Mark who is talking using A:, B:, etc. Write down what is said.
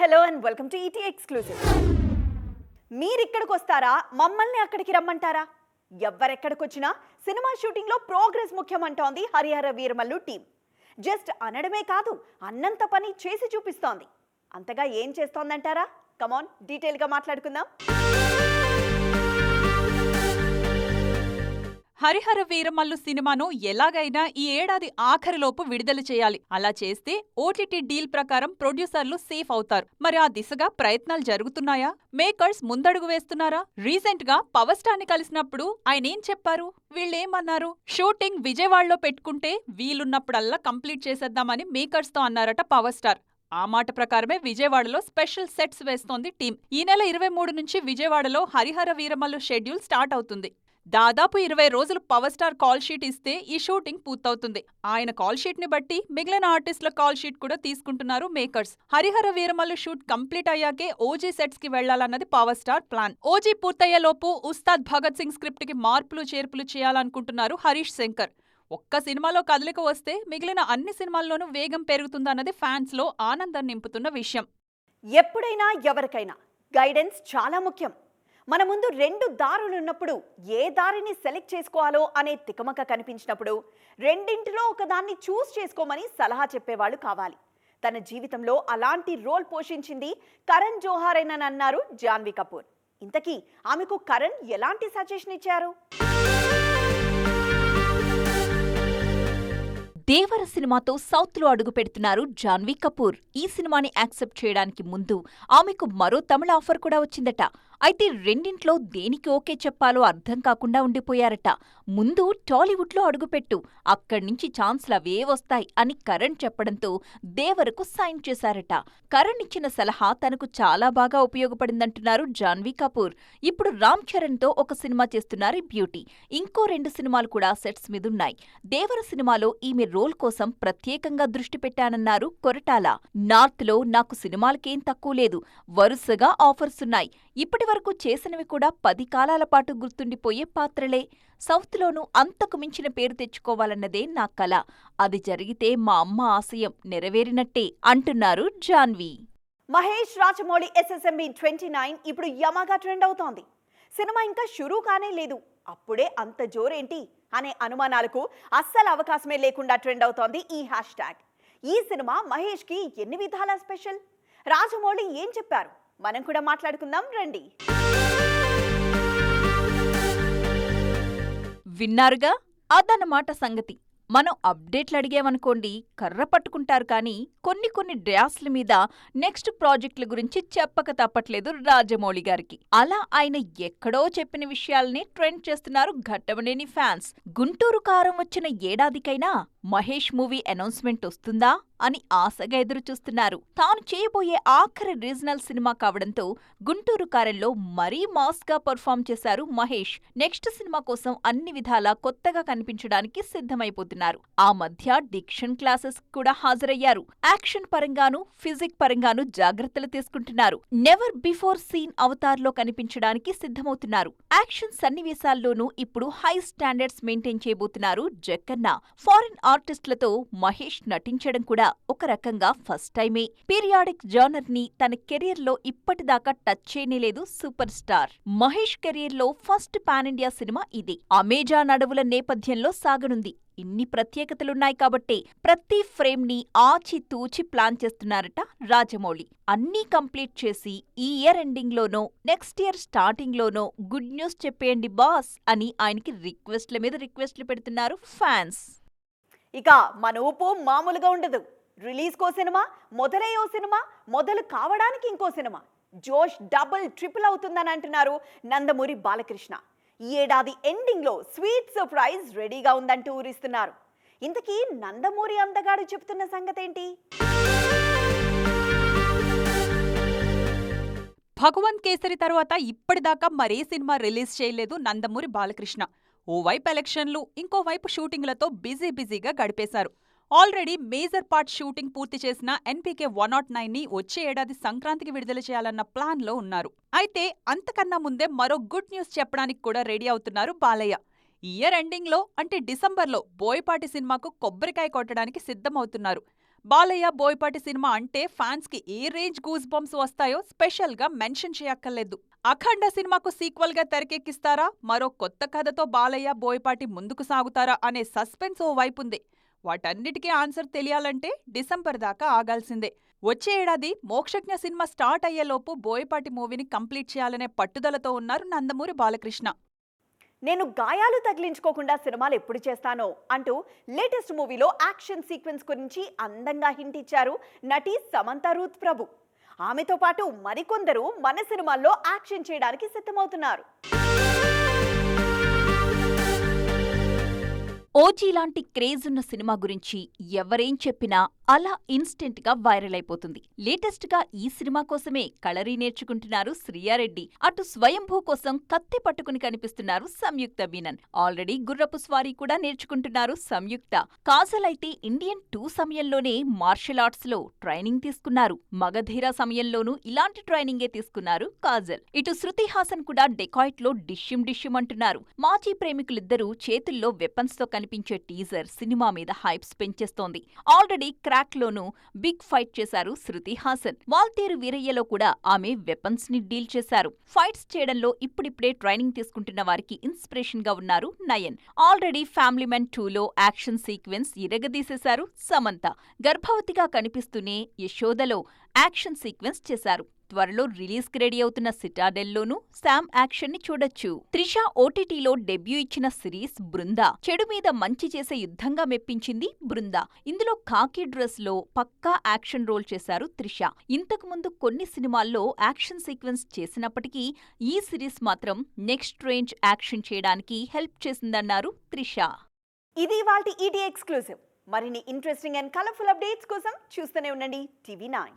A: Hello and welcome to ET exclusive. మీరిక్కడికి వస్తారా, మమ్మల్ని అక్కడికి రమ్మంటారా? ఎవ్వరెక్కడికొచ్చినా సినిమా షూటింగ్లో ప్రోగ్రెస్ ముఖ్యమంటోంది హరిహర వీరమల్లు టీం. జస్ట్ అనడమే కాదు, అన్నంత పని చేసి చూపిస్తోంది. అంతగా ఏం చేస్తోందంటారా? కమాన్, డీటెయిల్గా మాట్లాడుకుందాం.
B: హరిహర వీరమల్లు సినిమాను ఎలాగైనా ఈ ఏడాది ఆఖరిలోపు విడుదల చేయాలి. అలా చేస్తే ఓటీటీ డీల్ ప్రకారం ప్రొడ్యూసర్లు సేఫ్ అవుతారు. మరి ఆ దిశగా ప్రయత్నాలు జరుగుతున్నాయా? మేకర్స్ ముందడుగు వేస్తున్నారా? రీసెంట్ గా పవర్ స్టార్ ని కలిసినప్పుడు ఆయనేం చెప్పారు? వీళ్ళేమన్నారు? షూటింగ్ విజయవాడలో పెట్టుకుంటే వీలున్నప్పుడల్లా కంప్లీట్ చేసేద్దామని మేకర్స్ తో అన్నారట పవర్ స్టార్. ఆ మాట ప్రకారమే విజయవాడలో స్పెషల్ సెట్స్ వేస్తోంది టీం. ఈ నెల 23 నుంచి విజయవాడలో హరిహర వీరమల్లు షెడ్యూల్ స్టార్ట్ అవుతుంది. దాదాపు 20 రోజులు పవర్ స్టార్ కాల్ షీట్ ఇస్తే ఈ షూటింగ్ పూర్తవుతుంది. ఆయన కాల్ షీట్ ని బట్టి మిగిలిన ఆర్టిస్టుల కాల్ షీట్ కూడా తీసుకుంటున్నారు makers. Harihara Veeramallu shoot complete అయ్యాకే ఓజీ సెట్స్ కి వెళ్లాలన్నది పవర్ స్టార్ ప్లాన్. ఓజీ పూర్తయ్యేలోపు ఉస్తాద్ భగత్ సింగ్ స్క్రిప్ట్ కి మార్పులు చేర్పులు చేయాలనుకుంటున్నారు హరీష్ శంకర్. ఒక్క సినిమాలో కదలిక వస్తే మిగిలిన అన్ని సినిమాల్లోనూ వేగం పెరుగుతుందన్నది ఫ్యాన్స్ లో ఆనందం నింపుతున్న విషయం.
A: ఎప్పుడైనా ఎవరికైనా గైడెన్స్ చాలా ముఖ్యం. మన ముందు 2 దారులున్నప్పుడు ఏ దారిని సెలెక్ట్ చేసుకోవాలో అనే తికమక కనిపించినప్పుడు రెండింటిలో ఒకదాన్ని చూస్ చేసుకోమని సలహా చెప్పేవాళ్ళు కావాలి. తన జీవితంలో అలాంటి రోల్ పోషించింది కరణ్ జోహారేనన్నారు జాన్వీ కపూర్. ఇంతకీ ఆమెకు కరణ్ ఎలాంటి సజెషన్ ఇచ్చారు?
C: దేవర సినిమాతో సౌత్ లో అడుగు పెడుతున్నారు జాన్వీ కపూర్. ఈ సినిమాని యాక్సెప్ట్ చేయడానికి ముందు ఆమెకు మరో తమిళ ఆఫర్ కూడా వచ్చిందట. అయితే రెండింట్లో దేనికి ఓకే చెప్పాలో అర్థం కాకుండా ఉండిపోయారట. ముందు టాలీవుడ్ లో అడుగుపెట్టు, అక్కడ్నుంచి ఛాన్స్లవే వస్తాయి అని కరణ్ చెప్పడంతో దేవరకు సైన్ చేశారట. కరణ్ ఇచ్చిన సలహా తనకు చాలా బాగా ఉపయోగపడిందంటున్నారు జాన్వీ కపూర్. ఇప్పుడు రామ్ చరణ్ తో ఒక సినిమా చేస్తున్నారు బ్యూటీ. ఇంకో 2 సినిమాలు కూడా సెట్స్ మీదున్నాయి. దేవర సినిమాలో ఈమె రోల్ కోసం ప్రత్యేకంగా దృష్టి పెట్టానన్నారు కొరటాల. నార్త్ లో నాకు సినిమాలకేం తక్కువ లేదు, వరుసగా ఆఫర్స్ ఉన్నాయి. ఇప్పటి వరకు చేసినవి కూడా 10 కాలాల పాటు గుర్తుండిపోయే పాత్రలే. సౌత్లోనూ అంతకు మించిన పేరు తెచ్చుకోవాలన్నదే నా కల. అది జరిగితే మా అమ్మ ఆశయం నెరవేరినట్టే అంటున్నారు జాన్వీ.
A: మహేష్ రాజమౌళి SSMB 29 ఇప్పుడు యమగా ట్రెండ్ అవుతోంది. సినిమా ఇంకా షురూ కానే లేదు, అప్పుడే అంత జోరేంటి అనే అనుమానాలకు అస్సలు అవకాశమే లేకుండా ట్రెండ్ అవుతోంది ఈ హ్యాష్ ట్యాగ్. ఈ సినిమా మహేష్కి ఎన్ని విధాల స్పెషల్? రాజమౌళి ఏం చెప్పారు? మనం కూడా మాట్లాడుకుందాం రండి.
C: విన్నారుగా, అదన్నమాట సంగతి. మనం అప్డేట్లు అడిగామనుకోండి కర్ర పట్టుకుంటారు కానీ కొన్ని డ్యాస్ల మీద నెక్స్ట్ ప్రాజెక్టుల గురించి చెప్పక తప్పట్లేదు రాజమౌళి గారికి. అలా ఆయన ఎక్కడో చెప్పిన విషయాల్ని ట్రెండ్ చేస్తున్నారు ఘట్టమనేని ఫ్యాన్స్. గుంటూరు కారం వచ్చిన ఏడాదికైనా మహేష్ మూవీ అనౌన్స్మెంట్ వస్తుందా అని ఆశగా ఎదురుచూస్తున్నారు. తాను చేయబోయే ఆఖరి రీజనల్ సినిమా కావడంతో గుంటూరు కారంలో మరీ మాస్ గా పర్ఫామ్ చేశారు మహేష్. నెక్స్ట్ సినిమా కోసం అన్ని విధాలా కొత్తగా కనిపించడానికి సిద్ధమైపోతున్నారు. ఆ మధ్య డిక్షన్ క్లాసెస్ కూడా హాజరయ్యారు. యాక్షన్ పరంగానూ ఫిజిక్ పరంగానూ జాగ్రత్తలు తీసుకుంటున్నారు. నెవర్ బిఫోర్ సీన్ అవతార్లో కనిపించడానికి సిద్ధమవుతున్నారు. యాక్షన్ సన్నివేశాల్లోనూ ఇప్పుడు హై స్టాండర్డ్స్ మెయింటైన్ చేయబోతున్నారు జక్కన్న. ఫారిన్ ఆర్టిస్టులతో మహేష్ నటించడం కూడా ఒక రకంగా ఫస్ట్ టైమే. పీరియాడిక్ జానర్ ని తన కెరీర్ లో ఇప్పటిదాకా టచ్ చేయనేలేదు సూపర్ స్టార్. మహేష్ కెరీర్ లో ఫస్ట్ పాన్ ఇండియా సినిమా ఇది. అమెజాన్ అడవుల నేపథ్యంలో సాగనుంది. ఇన్ని ప్రత్యేకతలున్నాయి కాబట్టే ప్రతి ఫ్రేమ్ ని ఆచితూచి ప్లాన్ చేస్తున్నారట రాజమౌళి. అన్నీ కంప్లీట్ చేసి ఈ ఇయర్ ఎండింగ్ లోనో నెక్స్ట్ ఇయర్ స్టార్టింగ్ లోనో గుడ్ న్యూస్ చెప్పేయండి బాస్ అని ఆయనకి రిక్వెస్ట్ల మీద రిక్వెస్ట్లు పెడుతున్నారు ఫ్యాన్స్.
A: ఇక మన ఊపు మామూలుగా ఉండదు. రిలీజ్ కో సినిమా, మొదలయ్యో సినిమా, మొదలు కావడానికి ఇంకో సినిమా. జోష్ డబుల్ ట్రిపుల్ అవుతుందని అంటున్నారు నందమూరి బాలకృష్ణ. ఈ ఏడాది ఎండింగ్ లో స్వీట్ సర్ప్రైజ్ రెడీగా ఉందంటూ ఊరిస్తున్నారు. ఇంతకీ నందమూరి అందగాడు చెప్తున్న సంగతేంటి?
B: భగవంత్ కేసరి తర్వాత ఇప్పటిదాకా మరే సినిమా రిలీజ్ చేయలేదు నందమూరి బాలకృష్ణ. ఓవైపు ఎలక్షన్లు, ఇంకోవైపు షూటింగ్లతో బిజీగా గడిపేశారు. ఆల్రెడీ మేజర్ పార్ట్ షూటింగ్ పూర్తి చేసిన NPK 109 ని వచ్చే ఏడాది సంక్రాంతికి విడుదల చేయాలన్న ప్లాన్లో ఉన్నారు. అయితే అంతకన్నా ముందే మరో గుడ్ న్యూస్ చెప్పడానికి కూడా రెడీ అవుతున్నారు బాలయ్య. ఇయర్ ఎండింగ్లో అంటే డిసెంబర్లో బోయపాటి సినిమాకు కొబ్బరికాయ కొట్టడానికి సిద్ధమవుతున్నారు. బాలయ్య బోయపాటి సినిమా అంటే ఫ్యాన్స్ కి ఏ రేంజ్ గూస్ బంప్స్ వస్తాయో స్పెషల్ గా మెన్షన్ చేయక్కర్లేదు. అఖండ సినిమాకు సీక్వెల్ గా తెరకెక్కిస్తారా, మరో కొత్త కథతో బాలయ్య బోయపాటి ముందుకు సాగుతారా అనే సస్పెన్స్ ఓ వైపుంది. వాటన్నిటికీ ఆన్సర్ తెలియాలంటే డిసెంబర్ దాకా ఆగాల్సిందే. వచ్చే ఏడాది మోక్షజ్ఞ సినిమా స్టార్ట్ అయ్యేలోపు బోయపాటి మూవీని కంప్లీట్ చేయాలనే పట్టుదలతో ఉన్నారు నందమూరి బాలకృష్ణ.
A: నేను గాయాలు తగిలించుకోకుండా సినిమాలు ఎప్పుడు చేస్తానో అంటూ లేటెస్ట్ మూవీలో యాక్షన్ సీక్వెన్స్ గురించి అందంగా హింట్ ఇచ్చారు నటి సమంత రూత్ ప్రభు. ఆమెతో పాటు మరికొందరు మన సినిమాల్లో యాక్షన్ చేయడానికి సిద్ధమవుతున్నారు.
C: ఓజీ లాంటి క్రేజ్ ఉన్న సినిమా గురించి ఎవరేం చెప్పినా అలా ఇన్స్టెంట్ గా వైరల్ అయిపోతుంది. లేటెస్ట్ గా ఈ సినిమా కోసమే కళరీ నేర్చుకుంటున్నారు శ్రీయారెడ్డి. అటు స్వయంభూ కోసం కత్తి పట్టుకుని కనిపిస్తున్నారు సంయుక్త మీనన్. ఆల్రెడీ గుర్రపు స్వారీ కూడా నేర్చుకుంటున్నారు సంయుక్త. కాజల్ అయితే ఇండియన్ 2 సమయంలోనే మార్షల్ ఆర్ట్స్ లో ట్రైనింగ్ తీసుకున్నారు. మగధీర సమయంలోనూ ఇలాంటి ట్రైనింగే తీసుకున్నారు కాజల్. ఇటు శృతి హాసన్ కూడా డెకాయిట్ లో డిష్యూమ్ అంటున్నారు. మాజీ ప్రేమికులిద్దరూ చేతుల్లో వెపన్స్ తో కనిపించే టీజర్ సినిమా మీద హైప్స్ పెంచేస్తోంది. ఆల్రెడీ క్రాక్ లోనూ బిగ్ ఫైట్ చేశారు శృతి హాసన్. వాల్తేరు వీరయ్యలో కూడా ఆమె వెపన్స్ ని డీల్ చేశారు. ఫైట్స్ చేయడంలో ఇప్పుడిప్పుడే ట్రైనింగ్ తీసుకుంటున్న వారికి ఇన్స్పిరేషన్ గా ఉన్నారు నయన్. ఆల్రెడీ ఫ్యామిలీ మ్యాన్ 2లో యాక్షన్ సీక్వెన్స్ ఇరగదీసేశారు సమంత. గర్భవతిగా కనిపిస్తూనే యశోదలో యాక్షన్ సీక్వెన్స్ చేశారు. త్వరలో రిలీజ్ కి రెడీ అవుతున్న సిటాడెల్లోనూ శామ్ యాక్షన్ ని చూడొచ్చు. త్రిష ఓటీటీలో డెబ్యూ ఇచ్చిన సిరీస్ బృందా చెడు మీద మంచి చేసే యుద్ధంగా మెప్పించింది బృందా. ఇందులో ఖాకీ డ్రెస్ లో పక్కా యాక్షన్ రోల్ చేశారు త్రిష. ఇంతకు ముందు కొన్ని సినిమాల్లో యాక్షన్ సీక్వెన్స్ చేసినప్పటికీ ఈ సిరీస్ మాత్రం నెక్స్ట్ రేంజ్ యాక్షన్ చేయడానికి హెల్ప్ చేసిందన్నారు త్రిష.
A: ఇది ఇవాల్టి ఈటీ ఎక్స్క్లూసివ్. మరిన్ని ఇంట్రెస్టింగ్ అండ్ కలర్ఫుల్ అప్డేట్స్ కోసం చూస్తూనే ఉండండి TV9.